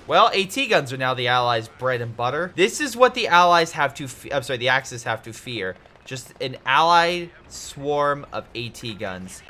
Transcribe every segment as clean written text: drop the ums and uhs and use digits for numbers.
Well, AT guns are now the Allies' bread and butter. This is what the Allies have to, the Axis have to fear. Just an Allied swarm of AT guns.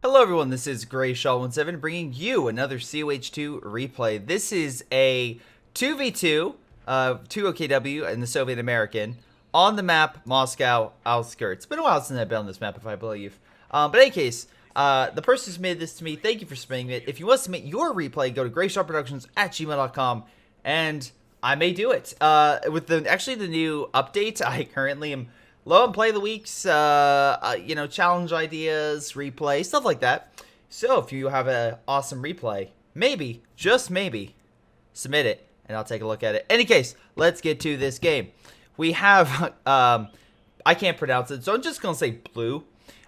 Hello everyone, this is Greyshot17 bringing you another COH2 replay. This is a 2v2, 2 OKW and the Soviet American on the map Moscow Outskirts. It's been a while since I've been on this map, if I believe. But in any case, the person who submitted this to me, thank you for submitting it. If you want to submit your replay, go to greyshotproductions at gmail.com and I may do it. With the new update, I currently am low on play of the weeks, challenge ideas, replay, stuff like that. So if you have an awesome replay, maybe, just maybe, submit it and I'll take a look at it. In any case, let's get to this game. We have, I can't pronounce it, so I'm just going to say blue.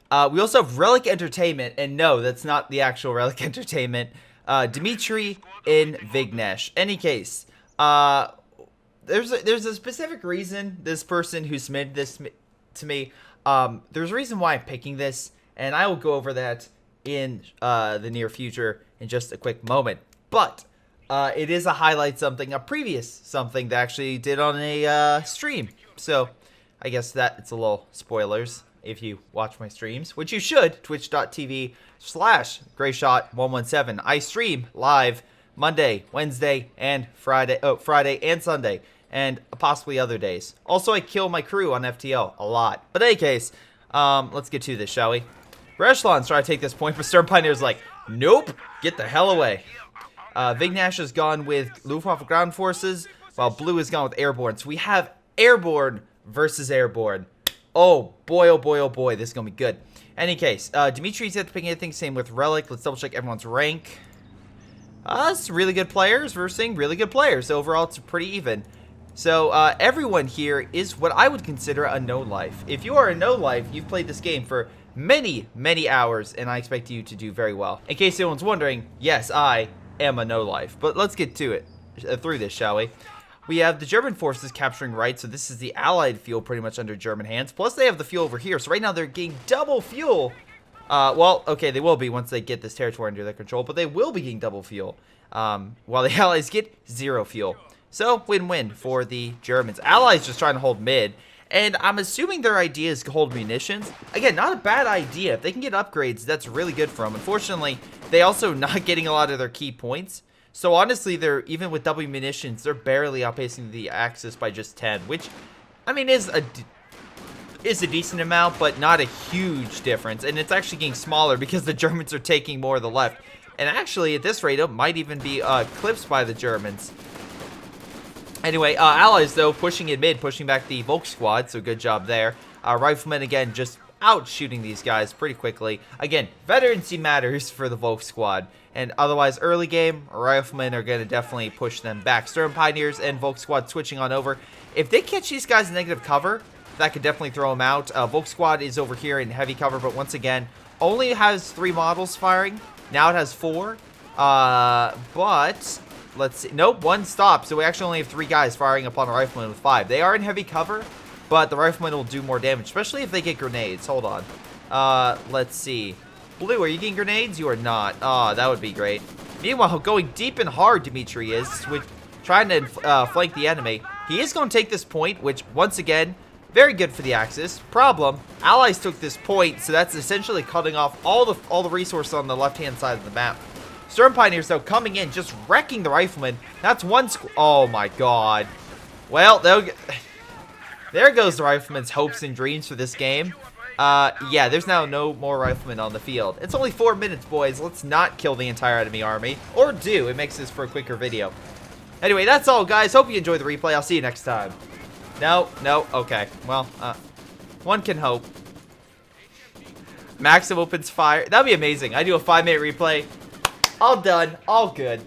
We also have Relic Entertainment, and no, that's not the actual Relic Entertainment. Dmitry in Vignesh. Any case, there's a specific reason this person who submitted this to me, there's a reason why I'm picking this, and I will go over that in the near future in just a quick moment. But it is a previous something that actually did on a stream. So I guess that it's a little spoilers if you watch my streams, which you should, twitch.tv/greyshot117. I stream live Monday, Wednesday, and Friday and Sunday, and possibly other days. Also, I kill my crew on FTL a lot. But in any case, let's get to this, shall we? Reshlon's trying to take this point, but Stern Pioneer's like, nope, get the hell away. Vignesh has gone with Luftwaffe ground forces, while Blue has gone with airborne. So we have airborne versus airborne. Oh boy, oh boy, oh boy, this is going to be good. Any case, Dimitri's at the picking anything, same with Relic. Let's double check everyone's rank. It's really good players versus really good players. Overall, it's pretty even. So everyone here is what I would consider a no-life. If you are a no-life, you've played this game for many, many hours, and I expect you to do very well. In case anyone's wondering, yes, I am a no-life. But let's get to it, through this, shall we? We have the German forces capturing right, so this is the Allied fuel pretty much under German hands. Plus, they have the fuel over here, so right now they're getting double fuel. Well, okay, they will be once they get this territory under their control, but they will be getting double fuel, while the Allies get zero fuel. So, win-win for the Germans. Allies just trying to hold mid, and I'm assuming their idea is to hold munitions. Again, not a bad idea. If they can get upgrades, that's really good for them. Unfortunately, they also not getting a lot of their key points. So, honestly, they're even with double munitions, they're barely outpacing the Axis by just 10, which, I mean, is a decent amount, but not a huge difference. And it's actually getting smaller because the Germans are taking more of the left. And actually, at this rate, it might even be eclipsed by the Germans. Anyway, Allies, though, pushing in mid, pushing back the Volk squad, so good job there. Riflemen, again, just out shooting these guys pretty quickly. Again, veterancy matters for the Volk squad. And otherwise, early game, Riflemen are going to definitely push them back. Stern Pioneers and Volk squad switching on over. If they catch these guys in negative cover, that could definitely throw them out. Volk squad is over here in heavy cover, but once again, only has 3 models firing. Now it has 4. But let's see. Nope, 1 stopped. So we actually only have 3 guys firing upon a rifleman with 5. They are in heavy cover, but the rifleman will do more damage, especially if they get grenades. Hold on. Let's see. Blue, are you getting grenades? You are not. Oh, that would be great. Meanwhile, going deep and hard, Dmitry is, trying to flank the enemy. He is going to take this point, which, once again, very good for the Axis. Problem, Allies took this point, so that's essentially cutting off all the resources on the left-hand side of the map. Stern Pioneers, though, coming in, just wrecking the riflemen. That's one oh my god. Well, there goes the riflemen's hopes and dreams for this game. Yeah, there's now no more riflemen on the field. It's only 4 minutes, boys. Let's not kill the entire enemy army. Or do. It makes this for a quicker video. Anyway, that's all, guys. Hope you enjoyed the replay. I'll see you next time. No, okay. Well, one can hope. Maxim opens fire. That'd be amazing. I do a 5-minute replay. All done. All good.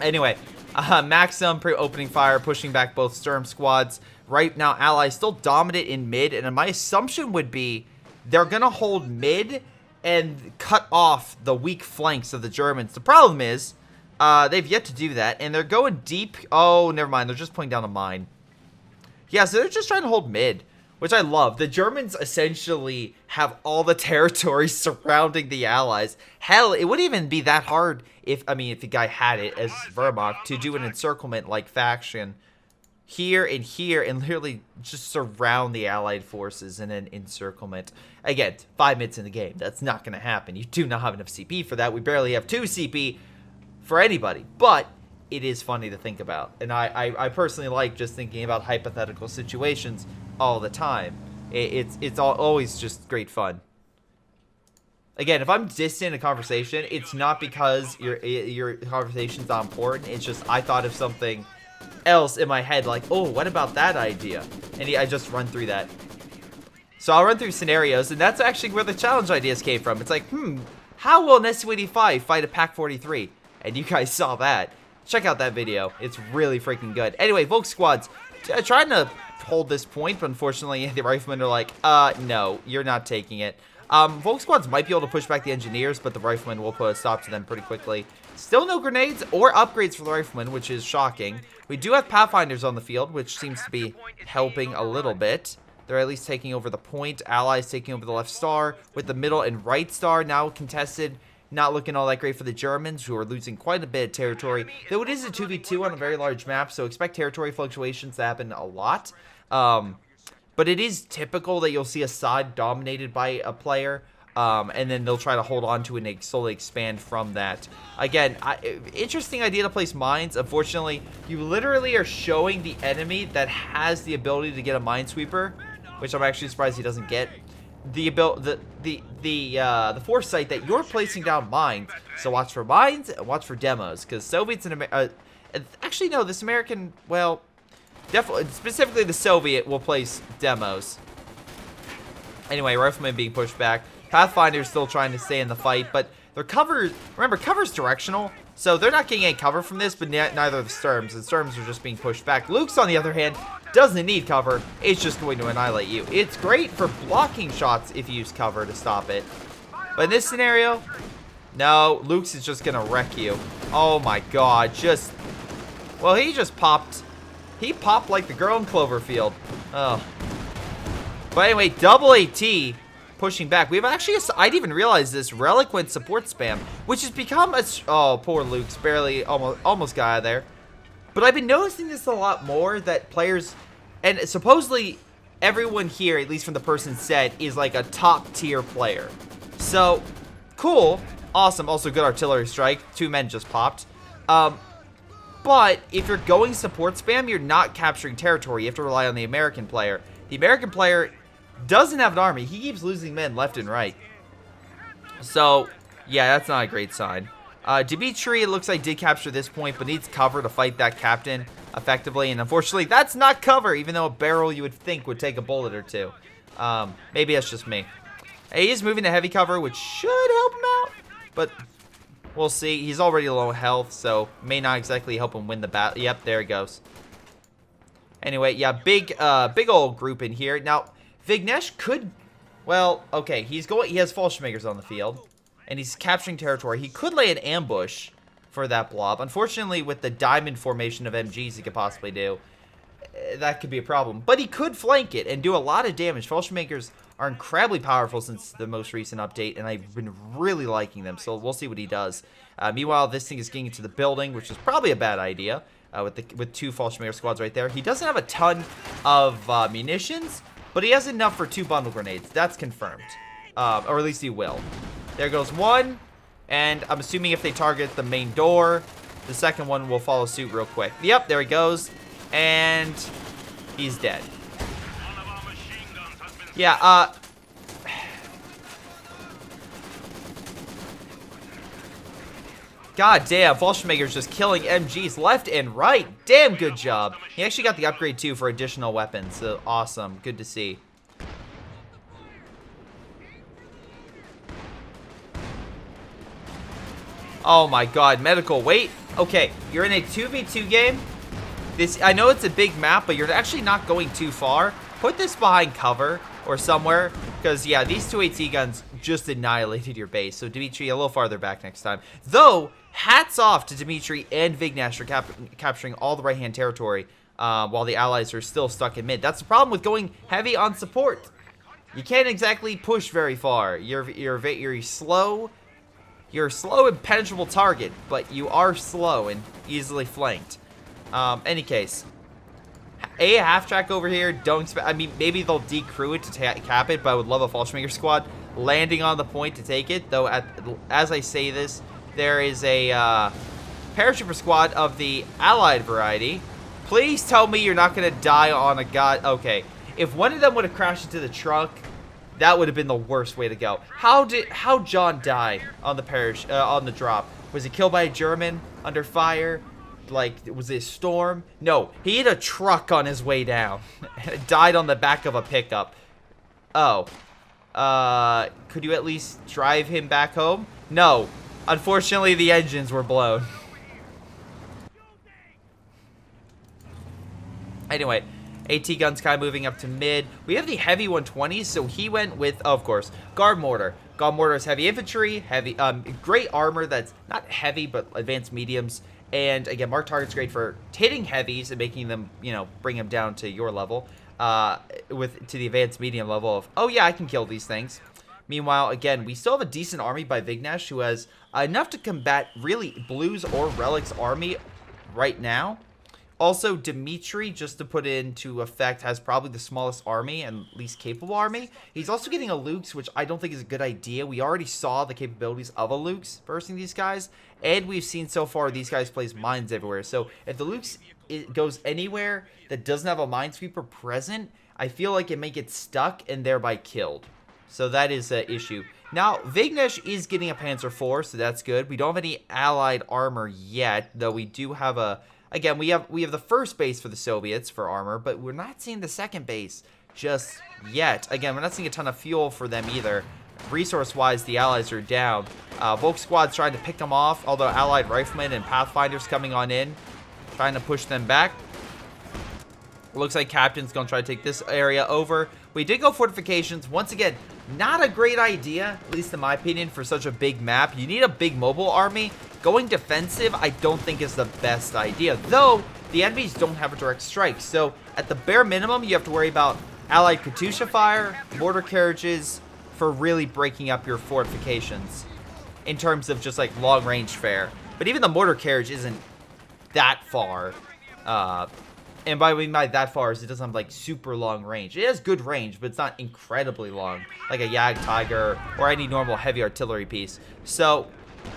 Anyway, Maxim opening fire, pushing back both Sturm squads. Right now, Allies still dominant in mid, and my assumption would be they're going to hold mid and cut off the weak flanks of the Germans. The problem is they've yet to do that, and they're going deep. Oh, never mind. They're just putting down a mine. Yeah, so they're just trying to hold mid, which I love. The Germans essentially have all the territory surrounding the Allies. Hell, it wouldn't even be that hard if the guy had it as Wehrmacht to do an encirclement like faction here, and literally just surround the Allied forces in an encirclement. Again, 5 minutes in the game. That's not going to happen. You do not have enough CP for that. We barely have 2 CP for anybody, but it is funny to think about, and I personally like just thinking about hypothetical situations all the time. It's always just great fun. Again, if I'm distant in a conversation, it's not because your conversation's not important. It's just I thought of something else in my head, like, oh, what about that idea? And I just run through that. So I'll run through scenarios, and that's actually where the challenge ideas came from. It's like, how will an SU-85 fight a PaK-43? And you guys saw that. Check out that video. It's really freaking good. Anyway, Volk squads trying to hold this point, but unfortunately the riflemen are like, no, you're not taking it. Volk squads might be able to push back the engineers, but the riflemen will put a stop to them pretty quickly. Still no grenades or upgrades for the riflemen, which is shocking. We do have Pathfinders on the field, which seems to be helping a little bit. They're at least taking over the point. Allies taking over the left star, with the middle and right star now contested. Not looking all that great for the Germans, who are losing quite a bit of territory. Though it is a 2v2 on a very large map, so expect territory fluctuations to happen a lot. But it is typical that you'll see a side dominated by a player, and then they'll try to hold on to it and slowly expand from that. Again, interesting idea to place mines. Unfortunately, you literally are showing the enemy that has the ability to get a minesweeper, which I'm actually surprised he doesn't get. The foresight that you're placing down mines. So watch for mines and watch for demos, because Soviets and actually no, this American, well, definitely specifically the Soviet will place demos. Anyway, riflemen being pushed back. Pathfinder's still trying to stay in the fight, but their cover, remember, cover's directional, so they're not getting any cover from this, but neither are the Sturms. The Sturms are just being pushed back. Luke's, on the other hand, doesn't need cover. It's just going to annihilate you. It's great for blocking shots if you use cover to stop it. But in this scenario, no, Luke's is just going to wreck you. Oh my god, well, he just popped. He popped like the girl in Cloverfield. Oh. But anyway, double AT pushing back. We have actually, I didn't even realize this, Reliquant support spam, which has become a, oh, poor Luke's barely, almost got out of there. But I've been noticing this a lot more, that players, and supposedly everyone here, at least from the person said, is like a top tier player. So, cool, awesome, also good artillery strike, 2 men just popped. But if you're going support spam, you're not capturing territory, you have to rely on the American player. The American player doesn't have an army, he keeps losing men left and right. So, yeah, that's not a great sign. Dmitry, it looks like, did capture this point, but needs cover to fight that captain effectively. And unfortunately, that's not cover, even though a barrel you would think would take a bullet or two. Maybe that's just me. He is moving to heavy cover, which should help him out. But we'll see. He's already low health, so may not exactly help him win the battle. Yep, there he goes. Anyway, yeah, big old group in here. Now, Vignesh could, well, okay, he has Fallschirmjägers on the field. And he's capturing territory. He could lay an ambush for that blob. Unfortunately, with the diamond formation of MGs he could possibly do, that could be a problem. But he could flank it and do a lot of damage. Fallschirmjägers are incredibly powerful since the most recent update, and I've been really liking them. So we'll see what he does. Meanwhile, this thing is getting into the building, which is probably a bad idea with 2 Fallschirmjäger squads right there. He doesn't have a ton of munitions, but he has enough for 2 bundle grenades. That's confirmed. Or at least he will. There goes one, and I'm assuming if they target the main door, the second one will follow suit real quick. Yep, there he goes, and he's dead. Yeah, god damn, Fallschirmjäger's just killing MGs left and right. Damn good job. He actually got the upgrade too for additional weapons, so awesome. Good to see. Oh my god, medical, wait. Okay, you're in a 2v2 game. I know it's a big map, but you're actually not going too far. Put this behind cover or somewhere, because yeah, these 2 AT guns just annihilated your base. So Dmitry, a little farther back next time. Though, hats off to Dmitry and Vignesh for capturing all the right-hand territory. while the allies are still stuck in mid. That's the problem with going heavy on support. You can't exactly push very far. You're slow. You're a slow, impenetrable target, but you are slow and easily flanked. Any case, a half track over here. Don't expect. I mean, maybe they'll decrew it to cap it, but I would love a Fallschmager squad landing on the point to take it. Though, as I say this, there is a paratrooper squad of the allied variety. Please tell me you're not gonna die on a god. Okay, if one of them would have crashed into the truck, that would have been the worst way to go. How John die on the on the drop? Was he killed by a German under fire? Like, was it a storm? No, he hit a truck on his way down. Died on the back of a pickup. Oh. Could you at least drive him back home? No. Unfortunately, the engines were blown. Anyway, AT guns kind of moving up to mid. We have the heavy 120s, so he went with, of course, guard mortar. Guard mortar is heavy infantry, heavy, great armor that's not heavy, but advanced mediums. And again, mark target's great for hitting heavies and making them, you know, bring them down to your level, to the advanced medium level of, oh yeah, I can kill these things. Meanwhile, again, we still have a decent army by Vignesh, who has enough to combat really Blues or Relic's army right now. Also, Dimitri, just to put into effect, has probably the smallest army and least capable army. He's also getting a Lukes, which I don't think is a good idea. We already saw the capabilities of a Lukes versing these guys, and we've seen so far these guys place mines everywhere. So if the Lukes goes anywhere that doesn't have a minesweeper present, I feel like it may get stuck and thereby killed. So that is an issue. Now, Vignesh is getting a Panzer IV, so that's good. We don't have any allied armor yet, though we do have a... Again, we have the first base for the Soviets for armor, but we're not seeing the second base just yet. Again, we're not seeing a ton of fuel for them either. Resource-wise, the Allies are down. Volk Squad's trying to pick them off, although Allied Riflemen and Pathfinders coming on in, trying to push them back. Looks like Captain's going to try to take this area over. We did go fortifications. Once again, not a great idea, at least in my opinion, for such a big map. You need a big mobile army. Going defensive, I don't think is the best idea, though the enemies don't have a direct strike. So at the bare minimum, you have to worry about Allied Katyusha fire, mortar carriages for really breaking up your fortifications in terms of just like long range fare. But even the mortar carriage isn't that far. And by that far is it doesn't have like super long range. It has good range, but it's not incredibly long, like a Yag Tiger or any normal heavy artillery piece. So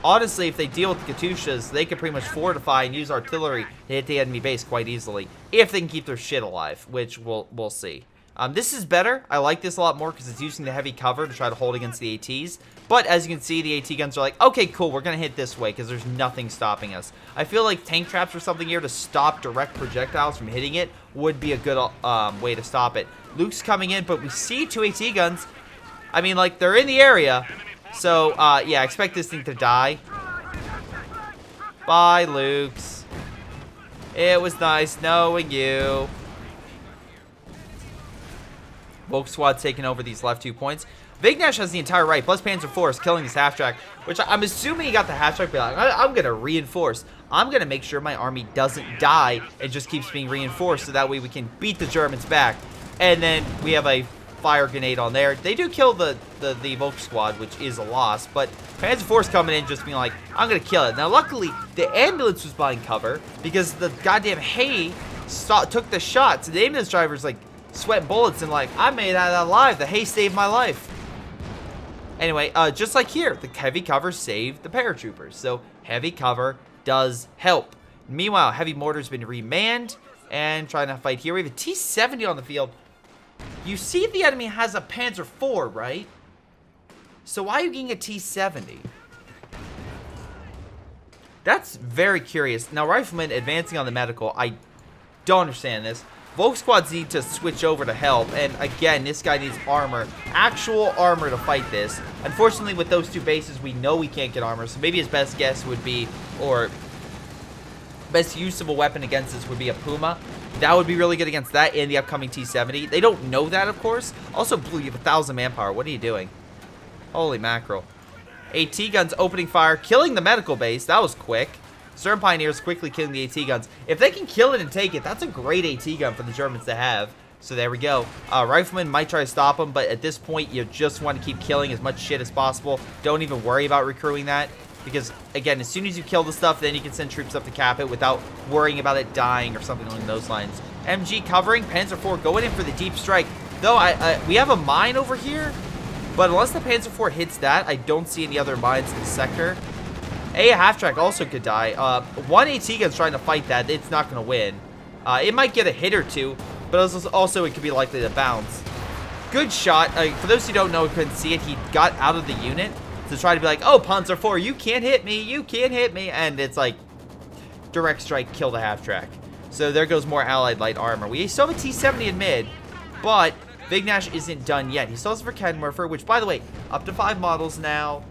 honestly, if they deal with the Katyushas, they can pretty much fortify and use artillery to hit the enemy base quite easily, if they can keep their shit alive, which we'll see. This is better. I like this a lot more because it's using the heavy cover to try to hold against the ATs. But as you can see, the AT guns are like, okay, cool, we're going to hit this way because there's nothing stopping us. I feel like tank traps or something here to stop direct projectiles from hitting it would be a good way to stop it. Luke's coming in, but we see two AT guns. I mean, like, they're in the area. So, yeah, expect this thing to die. Bye, Luke's. It was nice knowing you. Volk Squad taking over these left 2 points. Vignesh has the entire right, plus Panzer IV is killing this half-track, which I'm assuming he got the half-track, but like, I'm going to reinforce. I'm going to make sure my army doesn't die and just keeps being reinforced, so that way we can beat the Germans back. And then we have a fire grenade on there. They do kill the Volk Squad, which is a loss, but Panzer IV is coming in just being like, I'm going to kill it. Now, luckily, the ambulance was buying cover because the goddamn hay took the shots. The ambulance driver's like sweating bullets and like, I made that alive. The hay saved my life. Anyway, just like here, the heavy cover saved the paratroopers. So heavy cover does help. Meanwhile, heavy mortar's been remanned and trying to fight here. We have a T-70 on the field. You see the enemy has a Panzer IV, right? So why are you getting a T-70? That's very curious. Now, Riflemen advancing on the medical. I don't understand this. Volk Squads need to switch over to help. And again, this guy needs armor. Actual armor to fight this. Unfortunately, with those two bases, we know we can't get armor. So maybe his best guess would be, or best use of a weapon against this would be a Puma. That would be really good against that and the upcoming T-70. They don't know that, of course. Also, Blue, you have 1,000 manpower. What are you doing? Holy mackerel. AT guns opening fire, killing the medical base. That was quick. Stern Pioneers quickly killing the AT guns. If they can kill it and take it, that's a great AT gun for the Germans to have. So there we go. Riflemen might try to stop them, but at this point, you just want to keep killing as much shit as possible. Don't even worry about recruiting that. Because, again, as soon as you kill the stuff, then you can send troops up to cap it without worrying about it dying or something along those lines. MG covering, Panzer IV going in for the deep strike. Though, we have a mine over here, but unless the Panzer IV hits that, I don't see any other mines in the sector. A half-track also could die. One AT gun's trying to fight that. It's not going to win. It might get a hit or two, but also it could be likely to bounce. Good shot. For those who don't know, couldn't see it, he got out of the unit to try to be like, oh, Panzer IV, you can't hit me, you can't hit me. And it's like, direct strike, kill the half-track. So there goes more Allied light armor. We still have a T-70 in mid, but Vignash isn't done yet. He still has a Verkenwerfer, which, by the way, up to 5 models now.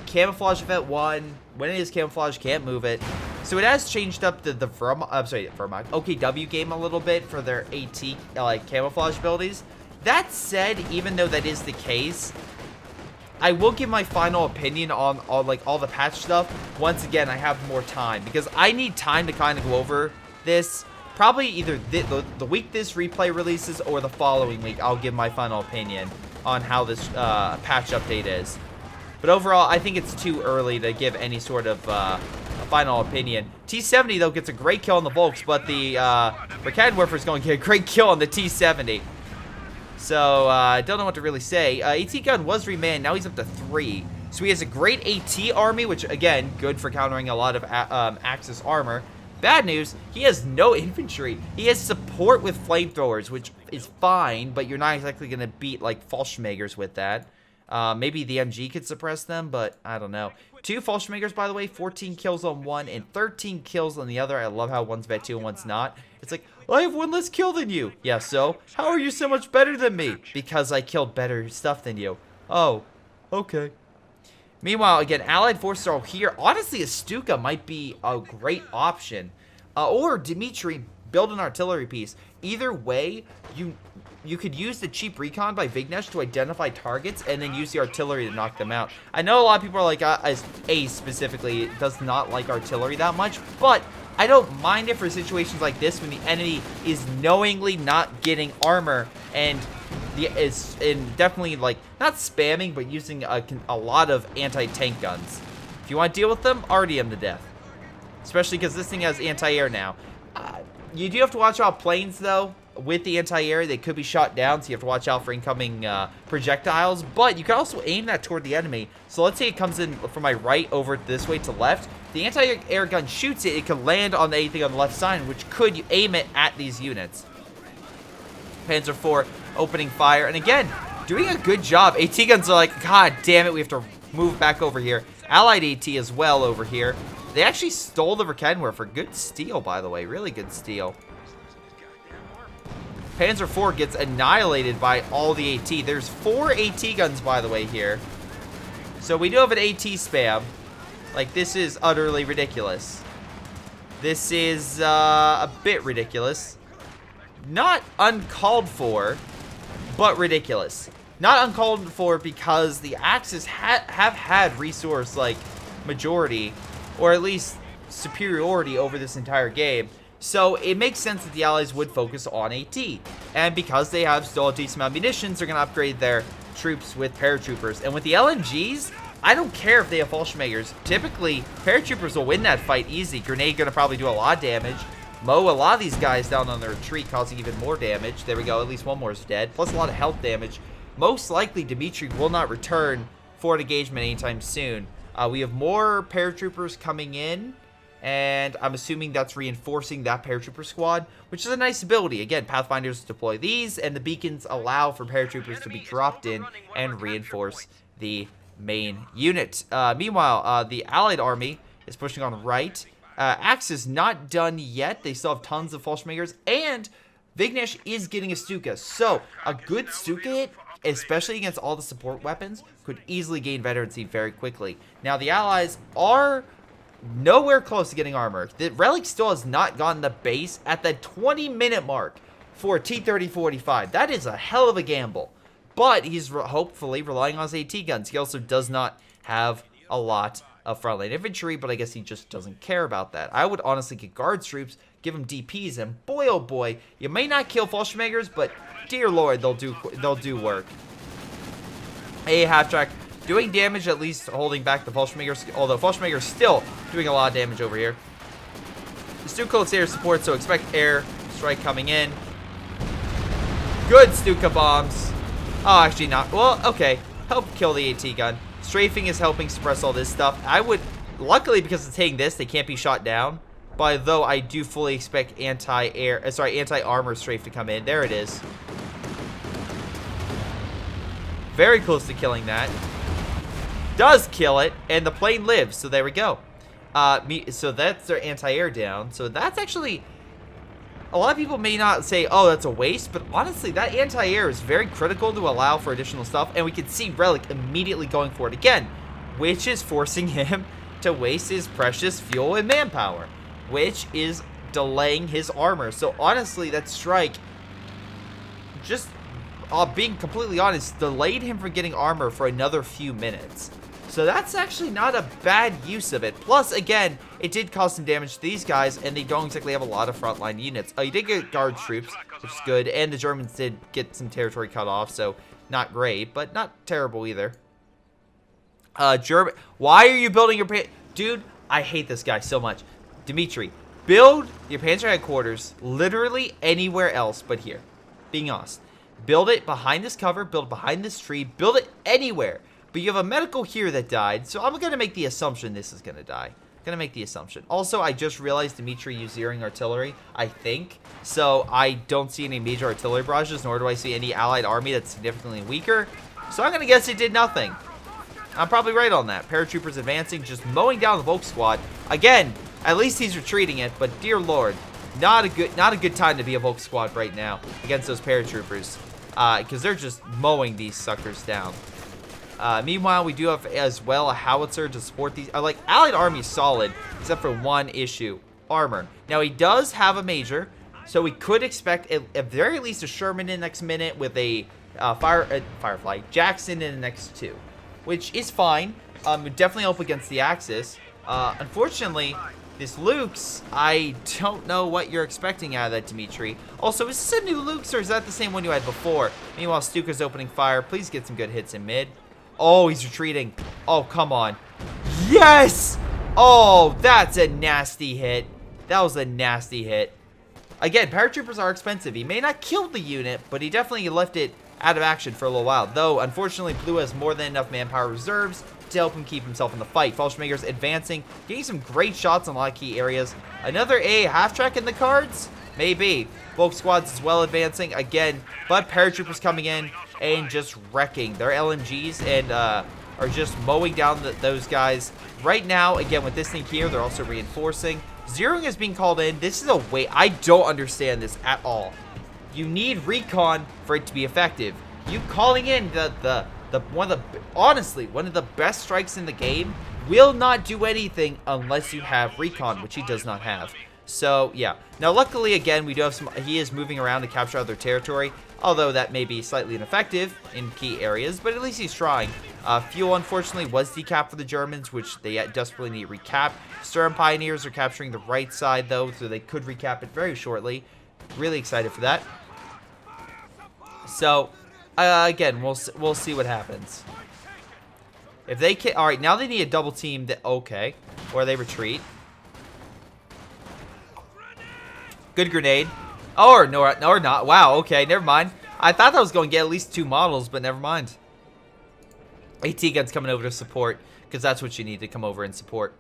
Camouflage event 1. When it is camouflage, can't move it. So it has changed up the OKW game a little bit for their AT like camouflage abilities. That said, even though that is the case, I will give my final opinion on like all the patch stuff once again I have more time, because I need time to kind of go over this. Probably either the week this replay releases or the following week I'll give my final opinion on how this patch update is. But overall, I think it's too early to give any sort of a final opinion. T-70, though, gets a great kill on the Volks, but the Verkenwerfer is going to get a great kill on the T-70. So, I don't know what to really say. AT gun was remanned. Now he's up to 3. So he has a great AT army, which, again, good for countering a lot of Axis armor. Bad news, he has no infantry. He has support with flamethrowers, which is fine, but you're not exactly going to beat, like, Fallschirmjägers with that. Maybe the MG could suppress them, but I don't know. 2 Fallschirmjägers, by the way, 14 kills on one and 13 kills on the other. I love how one's vet 2 and one's not. It's like, I have 1 less kill than you. Yeah, so? How are you so much better than me? Because I killed better stuff than you. Oh, okay. Meanwhile, again, Allied forces are here. Honestly, a Stuka might be a great option. Or Dimitri, build an artillery piece. Either way, you could use the cheap recon by Vignesh to identify targets and then use the artillery to knock them out. I know a lot of people are like, Ace specifically does not like artillery that much, but I don't mind it for situations like this when the enemy is knowingly not getting armor and definitely like not spamming but using a lot of anti-tank guns. If you want to deal with them, RD them to death. Especially because this thing has anti-air now. You do have to watch out planes though. With the anti-air, they could be shot down, so you have to watch out for incoming projectiles. But you can also aim that toward the enemy. So let's say it comes in from my right over this way to left. The anti-air gun shoots it. It can land on anything on the left side, which could aim it at these units. Panzer IV opening fire. And again, doing a good job. AT guns are like, God damn it, we have to move back over here. Allied AT as well over here. They actually stole the Verkenwerfer. Good steal, by the way. Really good steal. Panzer IV gets annihilated by all the AT. There's 4 AT guns, by the way, here. So we do have an AT spam. Like, this is utterly ridiculous. This is a bit ridiculous. Not uncalled for, but ridiculous. Not uncalled for because the Axis have had resource, like, majority, or at least superiority over this entire game. So it makes sense that the Allies would focus on AT. And because they have still a decent amount of munitions, they're going to upgrade their troops with paratroopers. And with the LMGs, I don't care if they have Fallschirmjägers. Typically, paratroopers will win that fight easy. Grenade going to probably do a lot of damage. Mow a lot of these guys down on their retreat, causing even more damage. There we go, at least one more is dead. Plus a lot of health damage. Most likely, Dimitri will not return for an engagement anytime soon. We have more paratroopers coming in. And I'm assuming that's reinforcing that paratrooper squad, which is a nice ability. Again, Pathfinders deploy these, and the beacons allow for paratroopers to be dropped in and reinforce the main unit. Meanwhile, the Allied army is pushing on right. Axis not done yet. They still have tons of Fallschirmjägers, and Vignesh is getting a Stuka. So, a good Stuka hit, especially against all the support weapons, could easily gain veterancy very quickly. Now, the Allies are nowhere close to getting armor. The Relic still has not gotten the base at the 20-minute mark for T-30-45. That is a hell of a gamble. But he's hopefully relying on his AT guns. He also does not have a lot of frontline infantry, but I guess he just doesn't care about that. I would honestly get guards troops, give them DPs, and boy oh boy, you may not kill Fallschirmjägers, but dear lord, they'll do work. A half-track doing damage, at least holding back the Fallschirmjägers, although Fallschirmjägers still doing a lot of damage over here. Stuka air support, so expect air strike coming in. Good Stuka bombs. Oh, actually not. Well, okay. Help kill the AT gun. Strafing is helping suppress all this stuff. I would, luckily because it's hitting this, they can't be shot down. But though I do fully expect anti-armor strafe to come in. There it is. Very close to killing that. Does kill it, and the plane lives. So there we go. So that's their anti-air down. So that's actually, a lot of people may not say, oh, that's a waste, but honestly, that anti-air is very critical to allow for additional stuff, and we can see Relic immediately going for it again, which is forcing him to waste his precious fuel and manpower, which is delaying his armor. So honestly, that strike, just being completely honest, delayed him from getting armor for another few minutes. So that's actually not a bad use of it. Plus, again, it did cause some damage to these guys, and they don't exactly have a lot of frontline units. You did get guard troops, which is good, and the Germans did get some territory cut off, so not great, but not terrible either. Why are you building your... Dude, I hate this guy so much. Dimitri, build your Panzer headquarters literally anywhere else but here. Being honest. Build it behind this cover, build it behind this tree, build it anywhere. But you have a medical here that died, so I'm going to make the assumption this is going to die. Going to make the assumption. Also, I just realized Dimitri used zeroing artillery, I think. So I don't see any major artillery barrages, nor do I see any allied army that's significantly weaker. So I'm going to guess it did nothing. I'm probably right on that. Paratroopers advancing, just mowing down the Volk squad. Again, at least he's retreating it, but dear lord, not a good time to be a Volk squad right now against those paratroopers. Because they're just mowing these suckers down. Meanwhile, we do have as well a howitzer to support these. Like, Allied Army is solid, except for one issue. Armor. Now, he does have a major, so we could expect at very least a Sherman in the next minute with a Firefly. Jackson in the next 2, which is fine. Would definitely help against the Axis. Unfortunately, this Luke's, I don't know what you're expecting out of that, Dimitri. Also, is this a new Luke's, or is that the same one you had before? Meanwhile, Stuka's opening fire. Please get some good hits in mid. Oh, he's retreating. Oh, come on. Yes! Oh, that's a nasty hit. That was a nasty hit. Again, paratroopers are expensive. He may not kill the unit, but he definitely left it out of action for a little while. Though, unfortunately, Blue has more than enough manpower reserves to help him keep himself in the fight. Fallschirmjägers advancing, getting some great shots in a lot of key areas. Another A half-track in the cards? Maybe. Volk squads as well advancing again, but paratroopers coming in and just wrecking their LMGs and are just mowing down those guys. Right now, again, with this thing here, they're also reinforcing. Zeroing is being called in. This is a way. I don't understand this at all. You need recon for it to be effective. You calling in honestly, one of the best strikes in the game will not do anything unless you have recon, which he does not have. So, yeah. Now, luckily, again, we do have some... He is moving around to capture other territory, although that may be slightly ineffective in key areas, but at least he's trying. Fuel, unfortunately, was decapped for the Germans, which they desperately need to recap. Sturm Pioneers are capturing the right side, though, so they could recap it very shortly. Really excited for that. So, again, we'll see what happens. If they can... All right, now they need a double team. Okay. Or they retreat. Good grenade. Oh, or not. Wow, okay, never mind. I thought that was going to get at least 2 models, but never mind. AT gun's coming over to support, because that's what you need to come over and support.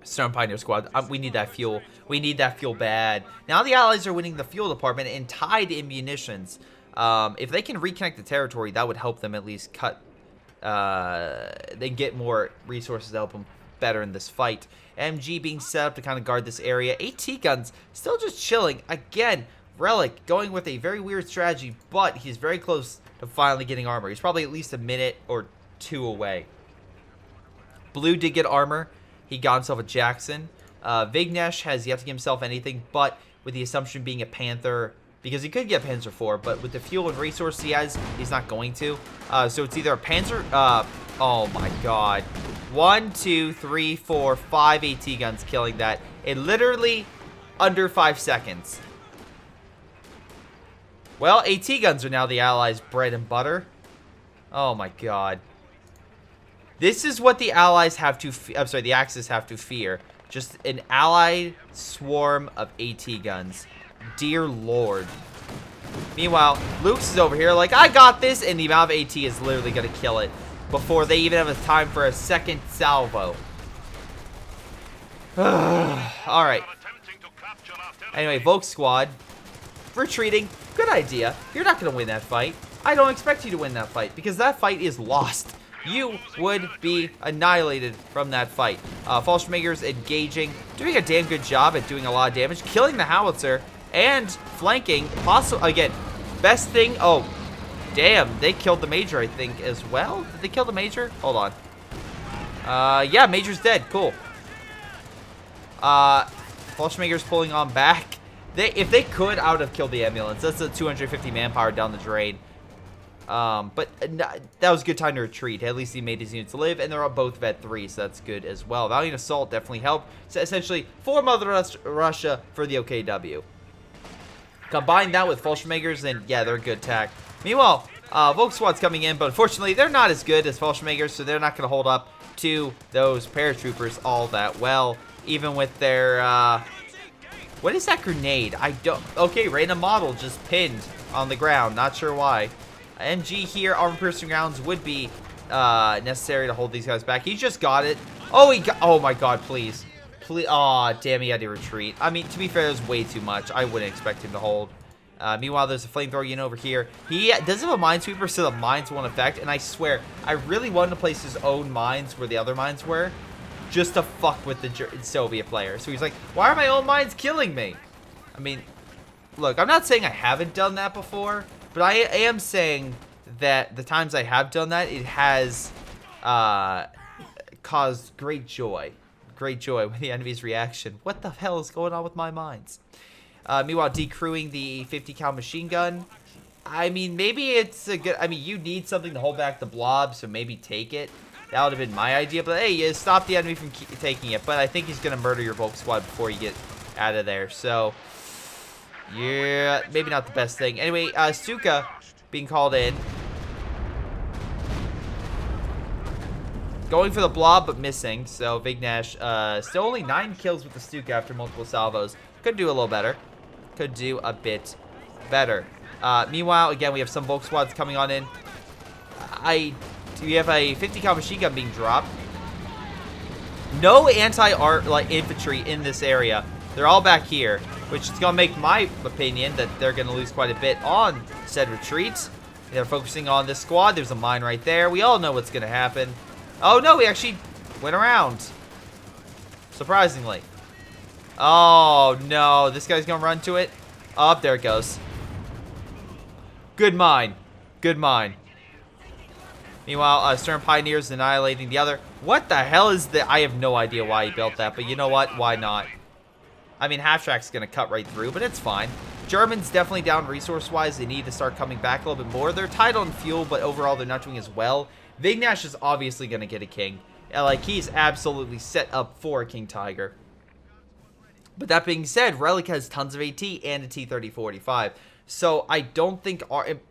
Storm Pioneer Squad, we need that fuel. We need that fuel bad. Now the Allies are winning the fuel department and tied in munitions. If they can reconnect the territory, that would help them at least cut... they get more resources to help them better in this fight. MG being set up to kind of guard this area. AT guns still just chilling. Again, Relic going with a very weird strategy, but he's very close to finally getting armor. He's probably at least a minute or 2 away. Blue did get armor. He got himself a Jackson. Vignesh has yet to give himself anything, but with the assumption being a Panther, because he could get Panzer IV, but with the fuel and resource he has, he's not going to. So it's either a Panzer, Oh my god. 1, 2, 3, 4, 5 AT guns killing that in literally under 5 seconds. Well, AT guns are now the Allies' bread and butter. Oh my god. This is what the Allies have to... I'm sorry, the Axis have to fear. Just an allied swarm of AT guns. Dear Lord. Meanwhile, Luke's is over here like, I got this, and the amount of AT is literally going to kill it before they even have a time for a second salvo. Alright. Anyway, Volk Squad. Retreating. Good idea. You're not going to win that fight. I don't expect you to win that fight, because that fight is lost. You would be annihilated from that fight. Fallschirmjägers engaging, doing a damn good job at doing a lot of damage, killing the howitzer, and flanking. Again, best thing. Oh, damn, they killed the major, I think, as well. Did they kill the major? Hold on. Yeah, major's dead. Cool. Fallschirmjägers pulling on back. If they could, I would have killed the ambulance. That's a 250 manpower down the drain. But that was a good time to retreat. At least he made his units live, and they're all both vet 3, so that's good as well. Valiant Assault definitely helped. So essentially, for Mother Russia for the OKW. Combine that with Fallschirmjägers, and yeah, they're a good attack. Meanwhile, Volk Squad's coming in, but unfortunately, they're not as good as Fallschirmjägers, so they're not going to hold up to those paratroopers all that well. Even with their, what is that grenade? I don't... Okay, random model just pinned on the ground. Not sure why. MG here, armor piercing rounds would be necessary to hold these guys back. He just got it. Oh, he got... Oh, my God, please. Please. Aw, damn, he had to retreat. I mean, to be fair, there's way too much. I wouldn't expect him to hold. Meanwhile, there's a flamethrower unit over here. He does have a minesweeper, so the mines won't affect. And I swear, I really wanted to place his own mines where the other mines were, just to fuck with the Soviet player. So he's like, why are my own mines killing me? I mean, look, I'm not saying I haven't done that before, but I am saying that the times I have done that, it has caused great joy. Great joy with the enemy's reaction. What the hell is going on with my mines? Meanwhile, decrewing the 50 cal machine gun. I mean, maybe it's a good... I mean, you need something to hold back the blob, so maybe take it. That would have been my idea, but hey, you stop the enemy from taking it. But I think he's going to murder your Volk Squad before you get out of there. So, yeah, maybe not the best thing. Anyway, Stuka being called in. Going for the blob, but missing. So, Vignash still only 9 kills with the Stuka after multiple salvos. Could do a little better. Could do a bit better. Meanwhile, again, we have some Volk Squads coming on in. We have a 50 cal machine gun being dropped. No anti-art like infantry in this area. They're all back here, which is going to make my opinion that they're going to lose quite a bit on said retreats. They're focusing on this squad. There's a mine right there. We all know what's going to happen. Oh, no, we actually went around. Surprisingly. Oh, no. This guy's going to run to it. Oh, there it goes. Good mine. Good mine. Meanwhile, Stern Pioneers annihilating the other. What the hell is that? I have no idea why he built that, but you know what? Why not? I mean, half-track's going to cut right through, but it's fine. Germans definitely down resource-wise. They need to start coming back a little bit more. They're tight on fuel, but overall they're not doing as well. Vignash is obviously going to get a king. Like, he's absolutely set up for a King Tiger. But that being said, Relic has tons of AT and a T-30-45. So I don't think...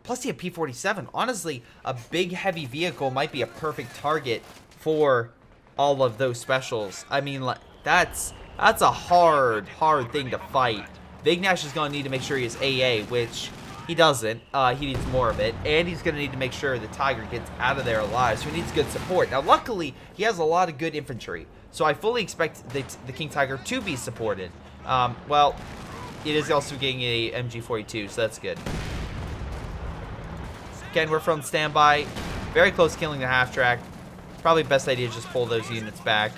Plus, he had P-47. Honestly, a big, heavy vehicle might be a perfect target for all of those specials. I mean, like, that's a hard thing to fight. Vignash is going to need to make sure he has AA, which he doesn't. He needs more of it. And he's going to need to make sure the Tiger gets out of there alive. So he needs good support. Now, luckily, he has a lot of good infantry. So I fully expect the King Tiger to be supported. Well... It is also getting a MG42, so that's good. Again, we're from standby. Very close killing the half-track. Probably best idea to just pull those units back.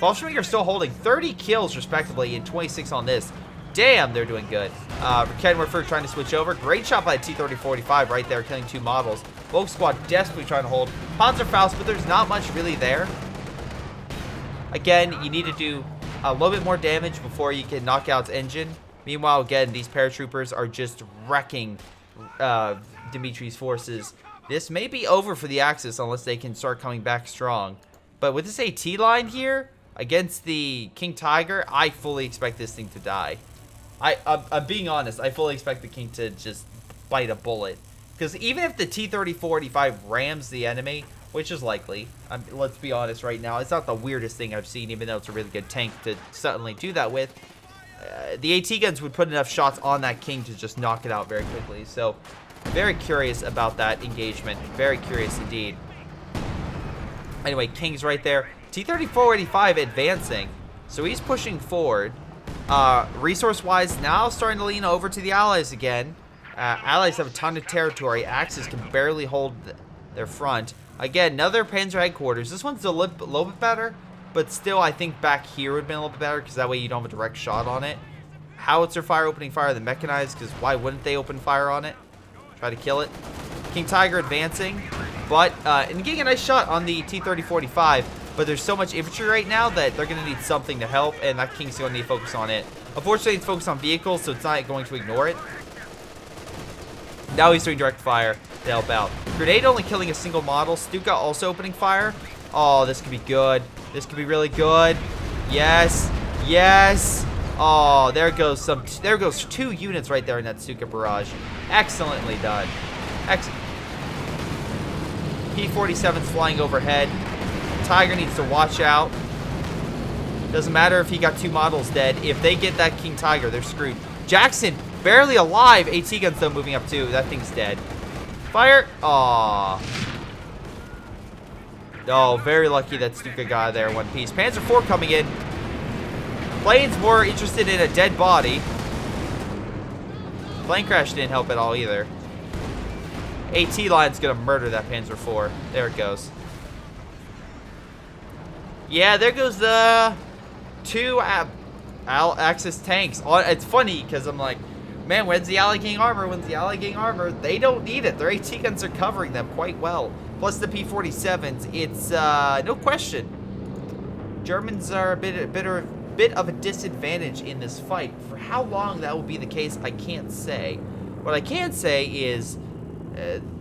Fallschirmjäger are still holding 30 kills, respectively, and 26 on this. Damn, they're doing good. Kenwerfer trying to switch over. Great shot by T-30-45 right there, killing 2 models. Volk Squad desperately trying to hold. Panzerfaust, but there's not much really there. Again, you need to do a little bit more damage before you can knock out its engine. Meanwhile, again, these paratroopers are just wrecking Dimitri's forces This may be over for the Axis unless they can start coming back strong. But with this AT line here against the King Tiger, I fully expect this thing to die. I'm being honest. I fully expect the King to just bite a bullet. Because even if the T-34-85 rams the enemy, which is likely, let's be honest right now, it's not the weirdest thing I've seen, even though it's a really good tank to suddenly do that with. The AT guns would put enough shots on that King to just knock it out very quickly. So, very curious about that engagement. Very curious indeed. Anyway, King's right there. T-34-85 advancing. So he's pushing forward. Resource-wise, now starting to lean over to the Allies again. Allies have a ton of territory. Axis can barely hold their front. Again, another Panzer headquarters. This one's a little bit better, but still I think back here would have been a little bit better because that way you don't have a direct shot on it. Howitzer fire, opening fire, the mechanized, because why wouldn't they open fire on it? Try to kill it. King Tiger advancing, but and getting a nice shot on the T-30-45, but there's so much infantry right now that they're going to need something to help, and that King's going to need to focus on it. Unfortunately, it's focused on vehicles, so it's not going to ignore it. Now he's doing direct fire to help out. Grenade only killing a single model. Stuka also opening fire. Oh, this could be good. This could be really good. Yes. Yes. Oh, there goes two units right there in that Stuka barrage. Excellently done. P-47's flying overhead. Tiger needs to watch out. Doesn't matter if he got two models dead. If they get that King Tiger, they're screwed. Jackson, barely alive. AT guns though moving up too. That thing's dead. Fire. Aww. Oh, very lucky that Stuka got there in one piece. Panzer IV coming in. Plane's more interested in a dead body. Plane crash didn't help at all either. AT line's gonna murder that Panzer IV. There it goes. Yeah, there goes the two Axis tanks. It's funny because I'm like, man, when's the Ally getting armor? When's the Ally getting armor? They don't need it. Their AT guns are covering them quite well. Plus the P-47s, it's no question. Germans are a bit of a disadvantage in this fight. For how long that will be the case, I can't say. What I can say is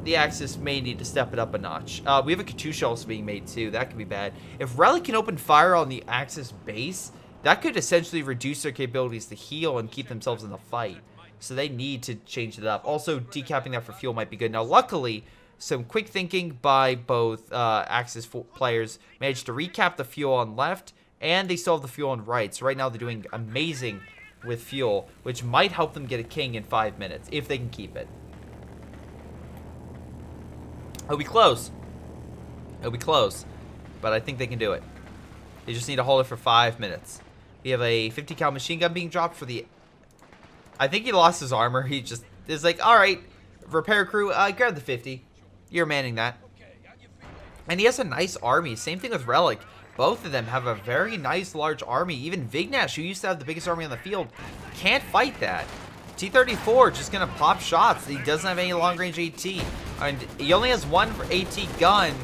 the Axis may need to step it up a notch. We have a Katyusha also being made too. That could be bad. If Relic can open fire on the Axis base, that could essentially reduce their capabilities to heal and keep themselves in the fight. So they need to change it up. Also, decapping that for fuel might be good. Now, luckily, some quick thinking by both Axis players managed to recap the fuel on left, and they still have the fuel on right. So right now they're doing amazing with fuel, which might help them get a King in 5 minutes, if they can keep it. It'll be close. It'll be close, but I think they can do it. They just need to hold it for 5 minutes. We have a 50 cal machine gun being dropped for the... I think he lost his armor. He just is like, all right, repair crew, grab the 50. You're manning that. And he has a nice army. Same thing with Relic. Both of them have a very nice large army. Even Vignash, who used to have the biggest army on the field, can't fight that. T-34 just going to pop shots. He doesn't have any long-range AT. And he only has one AT gun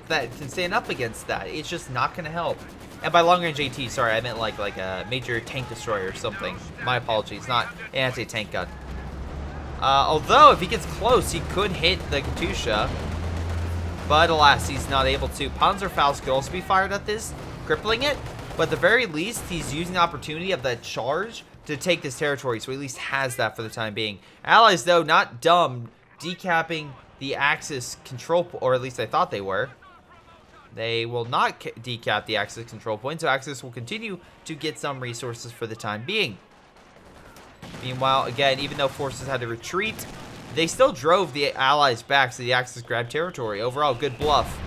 that can stand up against that. It's just not going to help. And by long-range AT, sorry, I meant like a major tank destroyer or something. My apologies, not an anti-tank gun. Although, if he gets close, he could hit the Katyusha. But alas, he's not able to. Panzerfaust could also be fired at this, crippling it. But at the very least, he's using the opportunity of that charge to take this territory. So he at least has that for the time being. Allies, though, not dumb, decapping the Axis control, or at least I thought they were. They will not decap the Axis control point, so Axis will continue to get some resources for the time being. Meanwhile, again, even though forces had to retreat, they still drove the Allies back, so the Axis grabbed territory. Overall, good bluff.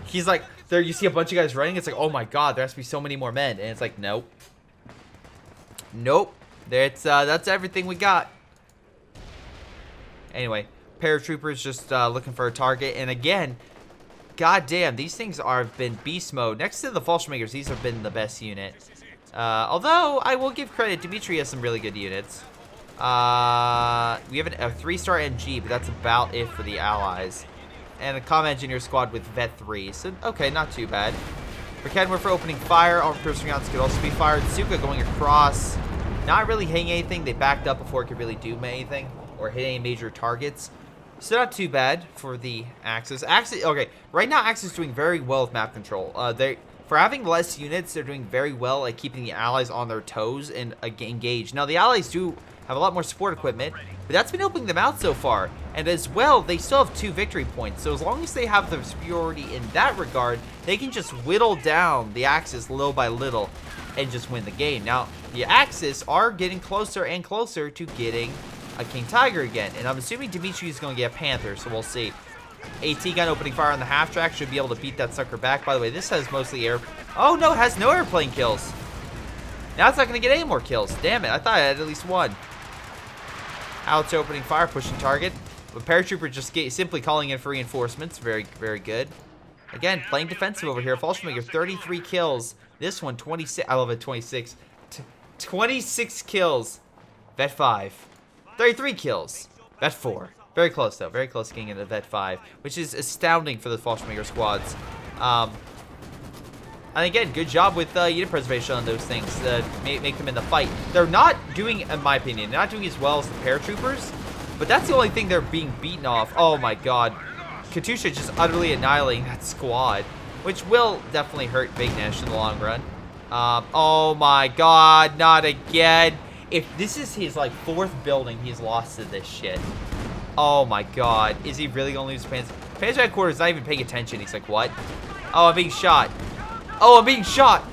He's like, there you see a bunch of guys running, it's like, oh my god, there has to be so many more men. And it's like, nope. Nope. That's everything we got. Anyway, paratroopers just looking for a target, and again, god damn, these things have been beast mode. Next to the Fallschirmjägers, these have been the best unit. Although, I will give credit, Dimitri has some really good units. We have a 3-star NG, but that's about it for the Allies. And a comm engineer squad with Vet 3, so okay, not too bad. For Kenworth for opening fire, armored piercing rounds could also be fired. Suka going across, not really hitting anything. They backed up before it could really do anything, or hit any major targets. So not too bad for the Axis. Axis, okay, right now Axis is doing very well with map control. For having less units, they're doing very well at keeping the allies on their toes and engaged. Now the allies do have a lot more support equipment, but that's been helping them out so far. And as well, they still have 2 victory points. So as long as they have the superiority in that regard, they can just whittle down the Axis little by little and just win the game. Now the Axis are getting closer and closer to getting a King Tiger again, and I'm assuming Dimitri is going to get a Panther, so we'll see. AT gun opening fire on the half track, should be able to beat that sucker back. By the way, this has mostly air. Oh no, it has no airplane kills. Now it's not going to get any more kills. Damn it, I thought I had at least one. Howitzer opening fire, pushing target. But paratrooper just simply calling in for reinforcements. Very, very good. Again, playing defensive over here. Fallschirmjäger, 33 kills. This one, 26. I love it, 26. 26 kills. Vet 5. 33 kills. Vet 4. Very close, though. Very close to getting into Vet 5, which is astounding for the Fallschirmjäger squads. And again, good job with unit preservation on those things that make them in the fight. They're not doing, in my opinion, not doing as well as the paratroopers, but that's the only thing they're being beaten off. Oh my god. Katusha just utterly annihilating that squad, which will definitely hurt Vignesh in the long run. Oh my god, not again. If this is his, like, 4th building he's lost to this shit. Oh my god. Is he really gonna lose Panzer? Panzer headquarters not even paying attention. He's like, what? Oh, I'm being shot. Oh, I'm being shot.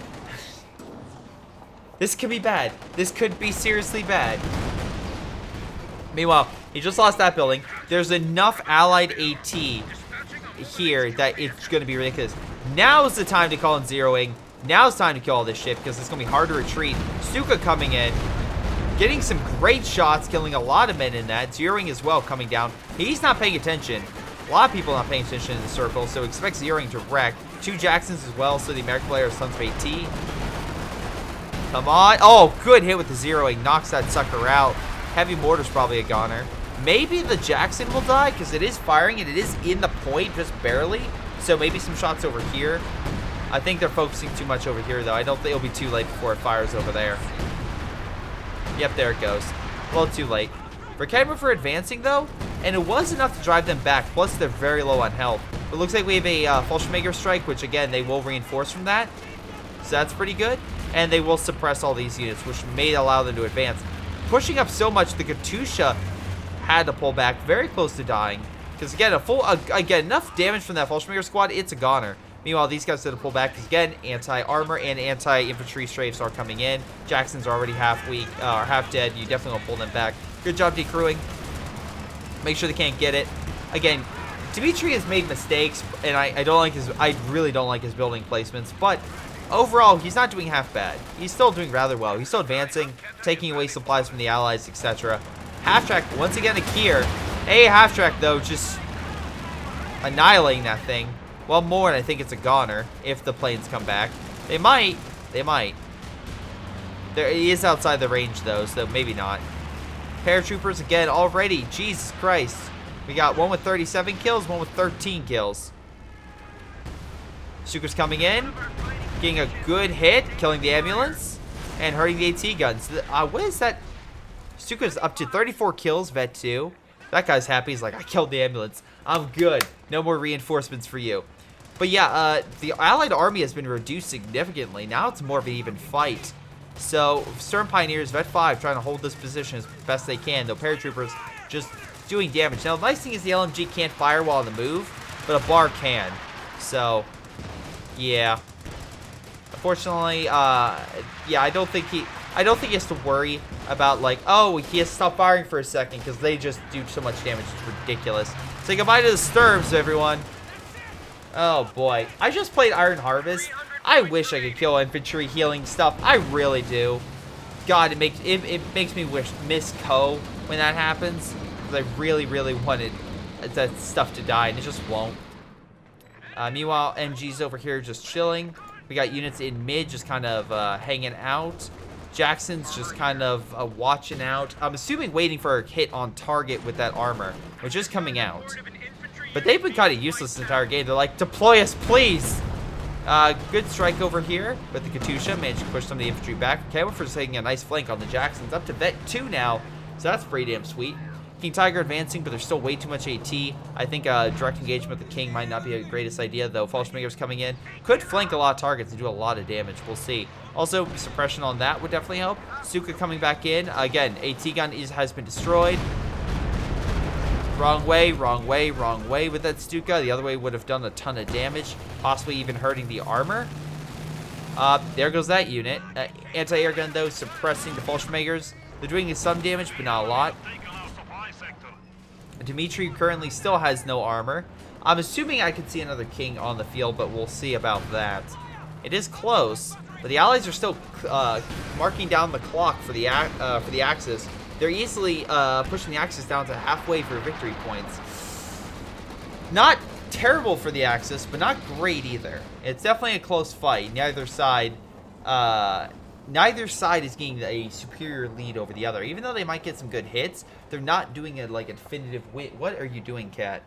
This could be bad. This could be seriously bad. Meanwhile, he just lost that building. There's enough allied AT here that it's gonna be ridiculous. Now's the time to call in zeroing. Now's time to kill all this shit because it's gonna be hard to retreat. Stuka coming in. Getting some great shots, killing a lot of men in that. Zeroing as well coming down. He's not paying attention. A lot of people not paying attention in the circle, so expect Zeroing to wreck. 2 Jacksons as well, so the American player is Sons of AT. Come on. Oh, good hit with the Zeroing. Knocks that sucker out. Heavy mortar's probably a goner. Maybe the Jackson will die, because it is firing, and it is in the point, just barely. So maybe some shots over here. I think they're focusing too much over here, though. I don't think it'll be too late before it fires over there. Yep, there it goes. Well, too late. For camera for advancing, though, and it was enough to drive them back, plus they're very low on health. It looks like we have a Fallschirmjäger strike, which, again, they will reinforce from that. So that's pretty good. And they will suppress all these units, which may allow them to advance. Pushing up so much, the Katusha had to pull back, very close to dying. Because, again, again, enough damage from that Fallschirmjäger squad, it's a goner. Meanwhile, these guys had to pull back because, again, anti-armor and anti-infantry strafes are coming in. Jacksons are already half weak, or half dead. You definitely want to pull them back. Good job decrewing. Make sure they can't get it. Again, Dimitri has made mistakes, and I really don't like his building placements, but overall, he's not doing half bad. He's still doing rather well. He's still advancing, taking away supplies from the allies, etc. Half-track, once again, a Kier. Hey, half-track, though, just annihilating that thing. Well, more, and I think it's a goner if the planes come back. They might. They might. He is outside the range, though, so maybe not. Paratroopers, again, already. Jesus Christ. We got one with 37 kills, one with 13 kills. Stuka's coming in. Getting a good hit, killing the ambulance, and hurting the AT guns. What is that? Stuka's up to 34 kills, Vet 2. That guy's happy. He's like, I killed the ambulance. I'm good. No more reinforcements for you. But yeah, the Allied army has been reduced significantly. Now it's more of an even fight. So, Stern Pioneers, Vet 5, trying to hold this position as best they can. Though paratroopers just doing damage. Now, the nice thing is the LMG can't fire while on the move, but a bar can. So, yeah. Unfortunately, yeah, I don't think he has to worry about, like, oh, he has to stop firing for a second because they just do so much damage. It's ridiculous. Say goodbye to the Sturms, everyone. Oh, boy. I just played Iron Harvest. I wish I could kill infantry healing stuff. I really do. God, it makes me miss Ko when that happens. Because I really, really wanted that stuff to die, and it just won't. Meanwhile, MG's over here just chilling. We got units in mid just kind of hanging out. Jackson's just kind of watching out. I'm assuming waiting for a hit on target with that armor, which is coming out. But they've been kind of useless the entire game. They're like, deploy us, please. Good strike over here with the Katusha. Managed to push some of the infantry back. Camelford's taking a nice flank on the Jacksons. Up to Vet 2 now. So that's pretty damn sweet. King Tiger advancing, but there's still way too much AT. I think direct engagement with the King might not be the greatest idea, though. Fallschmager's coming in. Could flank a lot of targets and do a lot of damage. We'll see. Also, suppression on that would definitely help. Stuka coming back in. Again, AT gun has been destroyed. Wrong way, wrong way, wrong way with that Stuka. The other way would have done a ton of damage, possibly even hurting the armor. There goes that unit. Anti-air gun, though, suppressing the Fallschmagers. They're doing some damage, but not a lot. Dimitri currently still has no armor. I'm assuming I could see another King on the field, but we'll see about that. It is close, but the Allies are still marking down the clock for the Axis. They're easily pushing the Axis down to halfway for victory points. Not terrible for the Axis, but not great either. It's definitely a close fight. Neither side is getting a superior lead over the other. Even though they might get some good hits, they're not doing it like a definitive win. What are you doing, cat?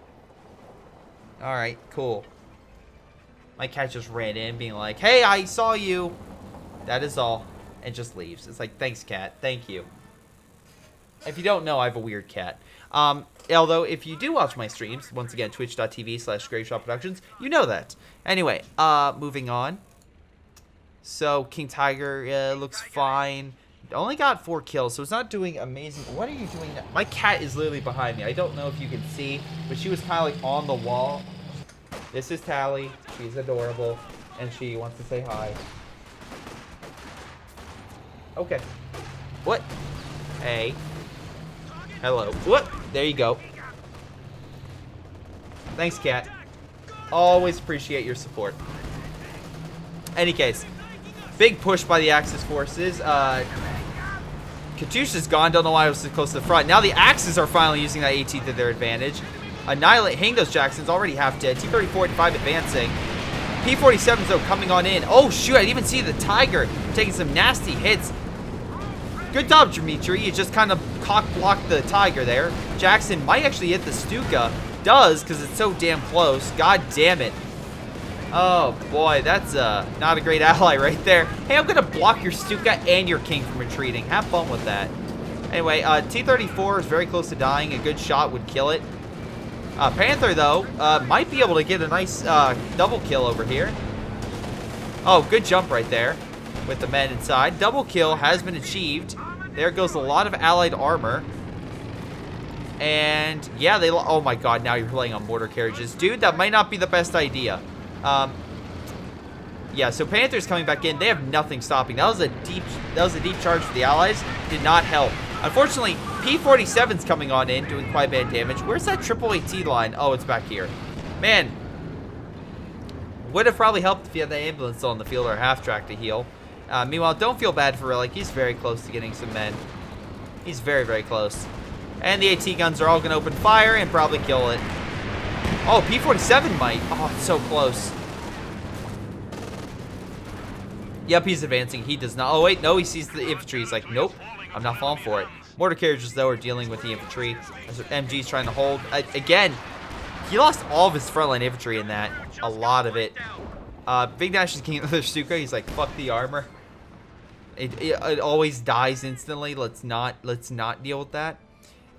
Alright, cool. My cat just ran in being like, hey, I saw you. That is all. And just leaves. It's like, thanks, cat. Thank you. If you don't know, I have a weird cat. Although, if you do watch my streams, once again, twitch.tv/greyshotproductions, you know that. Anyway, moving on. So, King Tiger looks fine. Only got 4 kills, so it's not doing amazing. What are you doing now? My cat is literally behind me. I don't know if you can see, but she was kind of like on the wall. This is Tally. She's adorable, and she wants to say hi. Okay. What? Hey. Hello. What? There you go. Thanks, cat. Always appreciate your support. Any case. Big push by the Axis forces. Katyusha's gone. Don't know why it was so close to the front. Now the Axis are finally using that AT to their advantage. Annihilate. Hang those Jacksons. Already half dead. T-34 and 5 advancing. P-47s, though, coming on in. Oh, shoot. I didn't even see the Tiger taking some nasty hits. Good job, Dimitri. You just kind of cock-blocked the Tiger there. Jackson might actually hit the Stuka. Does, because it's so damn close. God damn it. Oh, boy, that's not a great ally right there. Hey, I'm going to block your Stuka and your King from retreating. Have fun with that. Anyway, T-34 is very close to dying. A good shot would kill it. Panther, though, might be able to get a nice double kill over here. Oh, good jump right there with the men inside. Double kill has been achieved. There goes a lot of allied armor. And, yeah, oh, my God, now you're playing on mortar carriages. Dude, that might not be the best idea. Yeah, so Panther's coming back in. They have nothing stopping. That was a deep charge for the Allies. Did not help. Unfortunately, P-47's coming on in, doing quite bad damage. Where's that triple AT line? Oh, it's back here. Man, would have probably helped if you had the ambulance still on the field or a half-track to heal. Meanwhile, don't feel bad for Relic. He's very close to getting some men. He's very, very close. And the AT guns are all going to open fire and probably kill it. Oh, P-47 might. Oh, it's so close. Yep, he's advancing. He does not. Oh, wait. No, he sees the infantry. He's like, nope, I'm not falling for it. Mortar carriages, though, are dealing with the infantry. As MG's trying to hold. Again, he lost all of his frontline infantry in that. A lot of it. Big Dash is getting another Stuka. He's like, fuck the armor. It always dies instantly. Let's not deal with that.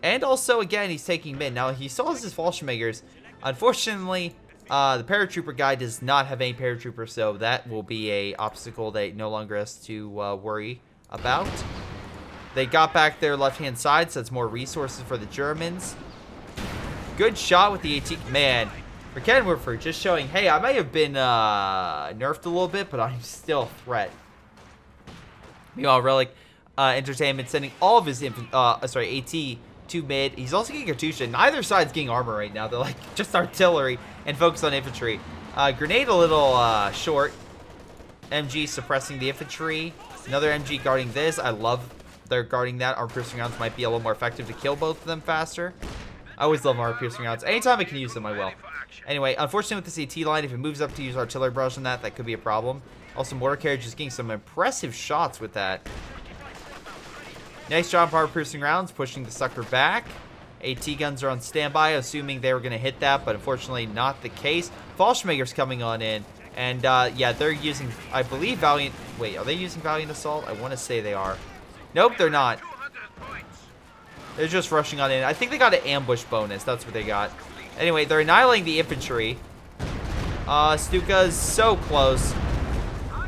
And also, again, he's taking mid. Now, he still has his Fallschmagers. Unfortunately, the paratrooper guy does not have any paratroopers, so that will be a obstacle that no longer has to worry about. They got back their left-hand side, so that's more resources for the Germans. Good shot with the AT. Man, for Kenworfer, just showing, hey, I might have been nerfed a little bit, but I'm still a threat. Meanwhile, Relic Entertainment sending all of his AT to mid. He's also getting Katyusha. Neither side's getting armor right now. They're like just artillery and focus on infantry. Grenade a little short. MG suppressing the infantry. Another MG guarding this. I love they're guarding that. Armor piercing rounds might be a little more effective to kill both of them faster. I always love armor piercing rounds. Anytime I can use them, I will. Anyway, unfortunately with this AT line, if it moves up to use artillery barrage on that, that could be a problem. Also, mortar carriage is getting some impressive shots with that. Nice job, armor piercing rounds, pushing the sucker back. AT guns are on standby, assuming they were going to hit that, but unfortunately not the case. Fallschmager's coming on in, and yeah, they're using, I believe, Valiant. Wait, are they using Valiant Assault? I want to say they are. Nope, they're not. They're just rushing on in. I think they got an ambush bonus. That's what they got. Anyway, they're annihilating the infantry. Stuka's so close.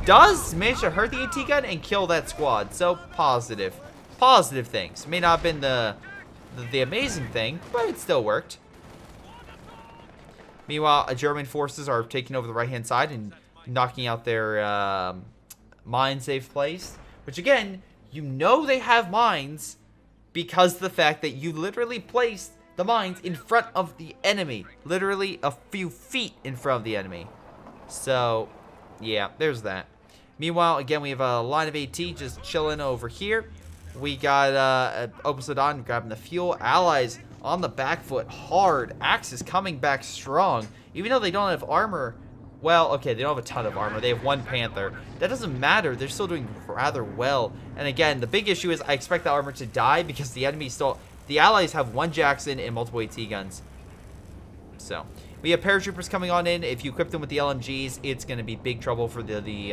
Does manage to hurt the AT gun and kill that squad. So positive. Positive things. May not have been the amazing thing, but it still worked. Meanwhile, German forces are taking over the right-hand side and knocking out their mines they've placed. Which, again, you know they have mines because of the fact that you literally placed the mines in front of the enemy. Literally a few feet in front of the enemy. So, yeah, there's that. Meanwhile, again, we have a line of AT just chilling over here. We got Ocwieja grabbing the fuel. Allies on the back foot hard. Axis coming back strong. Even though they don't have armor. Well, okay, they don't have a ton of armor. They have one Panther. That doesn't matter. They're still doing rather well. And again, the big issue is I expect the armor to die because the enemy still... The allies have one Jackson and multiple AT guns. So, we have paratroopers coming on in. If you equip them with the LMGs, it's going to be big trouble for the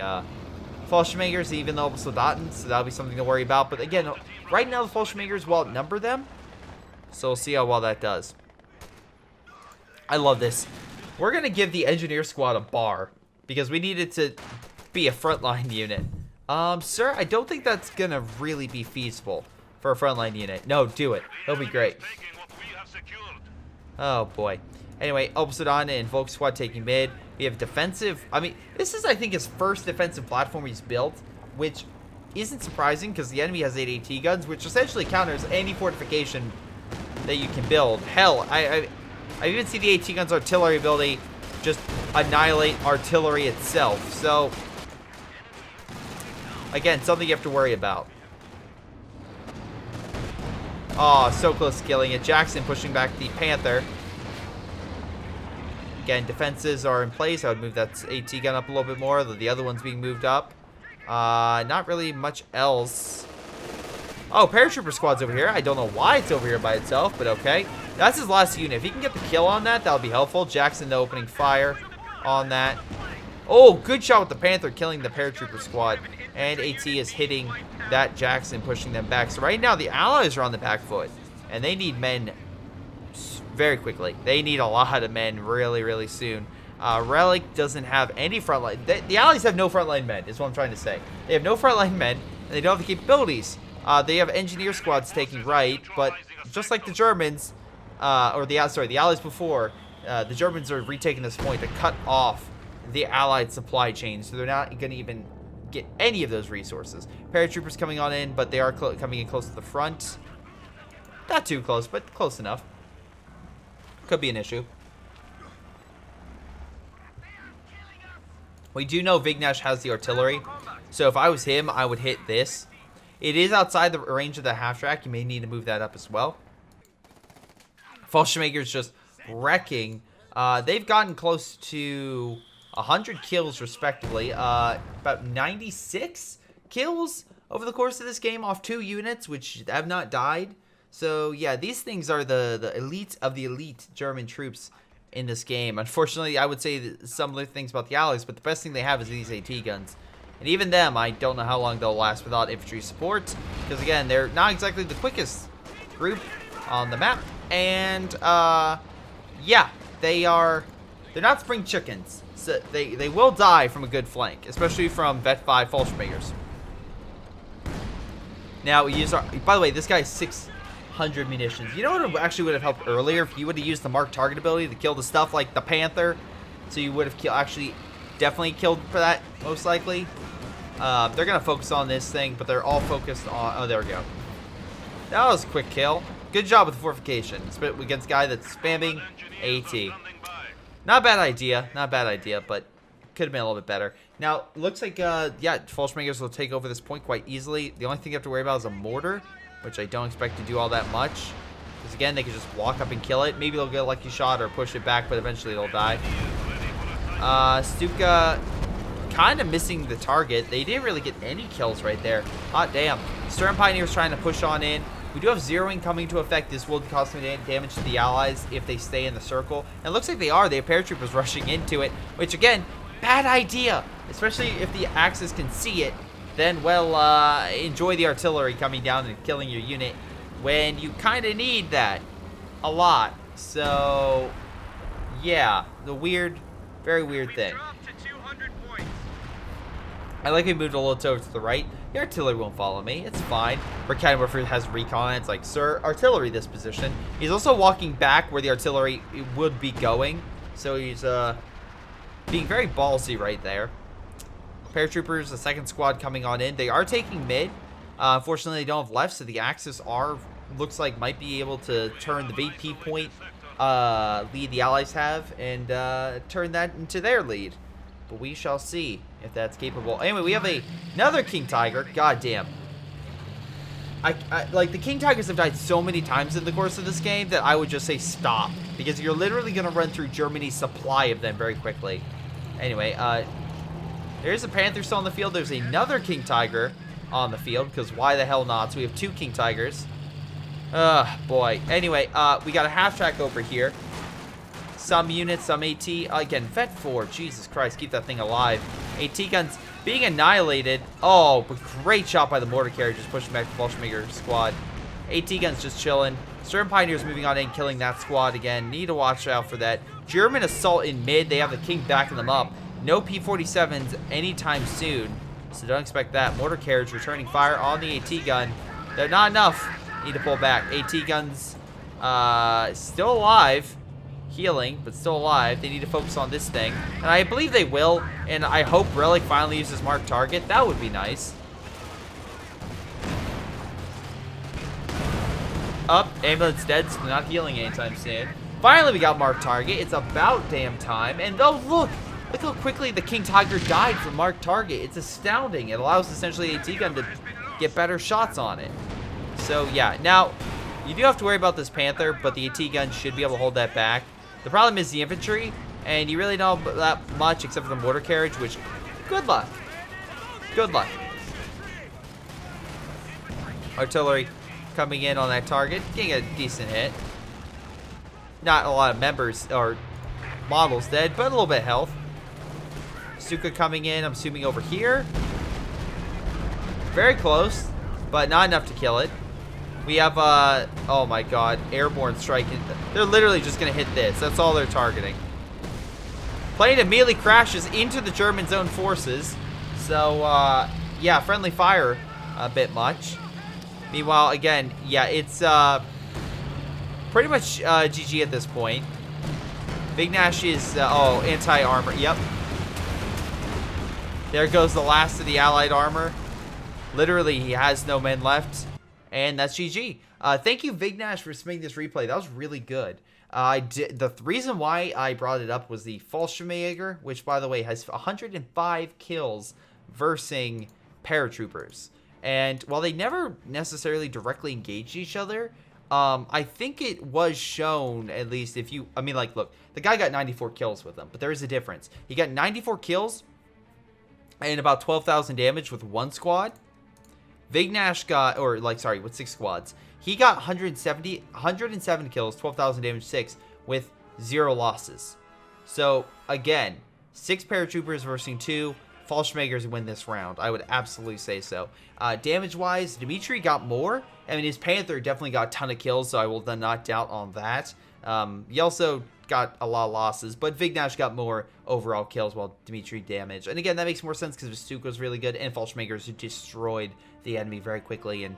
Fallschirmjägers, even though Soldaten, so that'll be something to worry about. But again, right now the Fallschirmjägers will outnumber them. So we'll see how well that does. I love this. We're going to give the engineer squad a bar because we need it to be a frontline unit. Sir, I don't think that's going to really be feasible for a frontline unit. No, do it. That'll be great. Oh, boy. Anyway, Ocwieja and Volk squad taking mid. We have defensive. I mean, this is, I think, his first defensive platform he's built, which isn't surprising because the enemy has 8 AT guns, which essentially counters any fortification that you can build. Hell, I even see the AT guns artillery ability just annihilate artillery itself. So, again, something you have to worry about. Oh, so close to killing it. Jackson pushing back the Panther. Again, defenses are in place. I would move that AT gun up a little bit more. The other one's being moved up. Not really much else. Oh, paratrooper squad's over here. I don't know why it's over here by itself, but okay. That's his last unit. If he can get the kill on that, that'll be helpful. Jackson, though, opening fire on that. Oh, good shot with the Panther, killing the paratrooper squad. And AT is hitting that Jackson, pushing them back. So right now, the allies are on the back foot, and they need men very quickly. They need a lot of men really, really soon. Relic doesn't have any frontline. The allies have no frontline men, is what I'm trying to say. They have no frontline men, and they don't have the capabilities. They have engineer squads taking right, but just like the Germans, the allies before, the Germans are retaking this point to cut off the allied supply chain, so they're not going to even get any of those resources. Paratroopers coming on in, but they are coming in close to the front. Not too close, but close enough. Could be an issue. We do know Vignash has the artillery, so if I was him, I would hit this. It is outside the range of the half track. You may need to move that up as well. Fallschirmjäger's just wrecking. They've gotten close to 100 kills respectively. About 96 kills over the course of this game off 2 units, which have not died. So yeah, these things are the elite of the elite German troops in this game. Unfortunately, I would say some other things about the allies, but the best thing they have is these AT guns. And even them, I don't know how long they'll last without infantry support. Because again, they're not exactly the quickest group on the map. And yeah, they're not spring chickens. So they will die from a good flank, especially from Vet 5 Fallschirmjägers. Now we use our, by the way, this guy has 600 munitions. You know what actually would have helped earlier if you would have used the mark target ability to kill the stuff like the Panther. So you would have actually definitely killed for that, most likely. They're gonna focus on this thing, but they're all focused on, oh, there we go. That was a quick kill. Good job with the fortification. Against a guy that's spamming AT. Not a bad idea, but could have been a little bit better. Now, looks like, yeah, Fallschirmjägers will take over this point quite easily. The only thing you have to worry about is a mortar, which I don't expect to do all that much. Because again, they can just walk up and kill it. Maybe they'll get a lucky shot or push it back, but eventually they'll die. Stuka kind of missing the target. They didn't really get any kills right there. Hot damn. Stern Pioneer's trying to push on in. We do have zeroing coming into effect. This will cause some damage to the allies if they stay in the circle. And it looks like they are. They have paratroopers rushing into it, which again, bad idea. Especially if the Axis can see it. Then, well, enjoy the artillery coming down and killing your unit. when you kind of need that a lot. So, yeah, the weird, very weird thing. I like we moved a little over to the right. The artillery won't follow me. It's fine. Verkenwerfer has recon. It's like, sir, artillery this position. He's also walking back where the artillery would be going. So he's being very ballsy right there. Paratroopers, the second squad coming on in. They are taking mid. Unfortunately, they don't have left, so the Axis looks like might be able to turn the VP point lead the Allies have and turn that into their lead. But we shall see if that's capable. Anyway, we have another King Tiger. God damn. Like, the King Tigers have died so many times in the course of this game that I would just say stop. Because you're literally going to run through Germany's supply of them very quickly. Anyway, there's a Panther still on the field. There's another King Tiger on the field, because why the hell not? So we have two King Tigers. Boy. Anyway, we got a half-track over here. Some units, some AT. Again, Vet 4. Jesus Christ, keep that thing alive. AT guns being annihilated. Oh, but great shot by the mortar carriages, pushing back the Fallschirmjäger squad. AT guns just chilling. Sturm Pioneers moving on in, killing that squad again. Need to watch out for that. German assault in mid. They have the King backing them up. No P-47s anytime soon, so don't expect that. Mortar carriage returning fire on the AT gun. They're not enough. Need to pull back. AT guns still alive. Healing, but still alive. They need to focus on this thing. And I believe they will. And I hope Relic finally uses marked target. That would be nice. Up. Ambulance dead, so not healing anytime soon. Finally, we got marked target. It's about damn time. And oh, look. Look how quickly the King Tiger died from marked target. It's astounding. It allows essentially AT gun to get better shots on it. So, yeah. Now, you do have to worry about this Panther, but the AT gun should be able to hold that back. The problem is the infantry, and you really don't have that much except for the mortar carriage, which, good luck. Good luck. Artillery coming in on that target, getting a decent hit. Not a lot of members or models dead, but a little bit of health. Stuka coming in, I'm assuming over here. Very close, but not enough to kill it. We have, oh my god, airborne strike. They're literally just going to hit this. That's all they're targeting. Plane immediately crashes into the Germans' own forces. So, yeah, friendly fire a bit much. Meanwhile, again, yeah, it's pretty much GG at this point. Big Nash is, oh, anti-armor. Yep. There goes the last of the allied armor. Literally, he has no men left. And that's GG. Thank you, Vignash, for submitting this replay. That was really good. The reason why I brought it up was the Fallschirmjäger, which, by the way, has 105 kills versus paratroopers. And while they never necessarily directly engaged each other, I think it was shown, at least if you... I mean, like, look, the guy got 94 kills with them, but there is a difference. He got 94 kills and about 12,000 damage with one squad. Vignash got, or like, sorry, with 6 squads. He got 107 kills, 12,000 damage, 6, with 0 losses. So, again, 6 paratroopers versus 2. Fallschirmjägers win this round. I would absolutely say so. Damage-wise, Dmitry got more. I mean, his Panther definitely got a ton of kills, so I will then not doubt on that. He also got a lot of losses, but Vignash got more overall kills while Dmitry damaged. And again, that makes more sense because Stuka was really good, and Fallschirmjägers destroyed the enemy very quickly and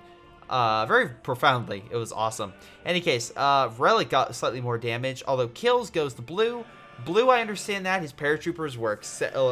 very profoundly. It was awesome. In any case, Relic got slightly more damage, although kills goes to Blue. Blue, I understand that. His paratroopers were,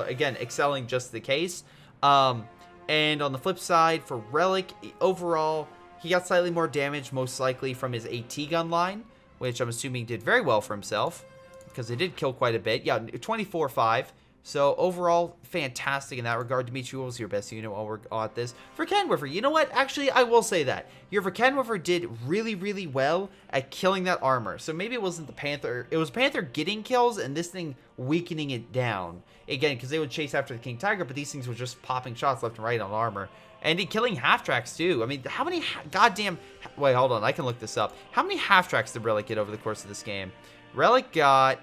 again, excelling just the case. And on the flip side, for Relic, overall, he got slightly more damage, most likely from his AT gun line, which I'm assuming did very well for himself, because it did kill quite a bit. Yeah, 24-5. So overall, fantastic in that regard. Dmitry, what was your best unit while we're at this? Verkenwerfer, you know what? Actually, I will say that. Your Verkenwerfer did really, really well at killing that armor. So maybe it wasn't the Panther. It was Panther getting kills and this thing weakening it down. Again, because they would chase after the King Tiger, but these things were just popping shots left and right on armor. And killing half-tracks, too. I mean, how many goddamn... Wait, hold on. I can look this up. How many half-tracks did Relic get over the course of this game? Relic got...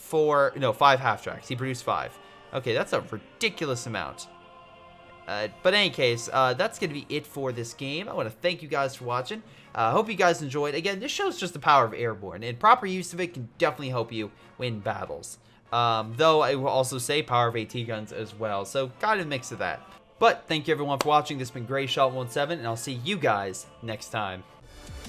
5 half-tracks. He produced 5. Okay, that's a ridiculous amount. But in any case, that's going to be it for this game. I want to thank you guys for watching. I hope you guys enjoyed. Again, this shows just the power of Airborne, and proper use of it can definitely help you win battles. Though I will also say power of AT guns as well, so got a mix of that. But thank you everyone for watching. This has been Greyshot17, and I'll see you guys next time.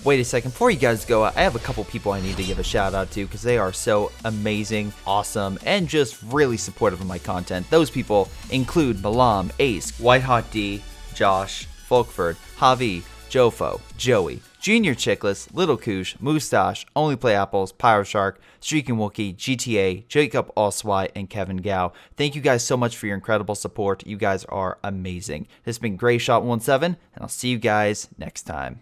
Wait a second, before you guys go, I have a couple people I need to give a shout out to because they are so amazing, awesome, and just really supportive of my content. Those people include Milam, Ace, WhiteHotD, Josh, Folkvard, Javi, Jfoe, Joey, jrchicklis, Little Koosh, Mustaach, Onlyplayapples, Pyroshark, Streakingwookie, GTA, Jakub, Ocwieja, and Kevin Gao. Thank you guys so much for your incredible support. You guys are amazing. This has been Greyshot17, and I'll see you guys next time.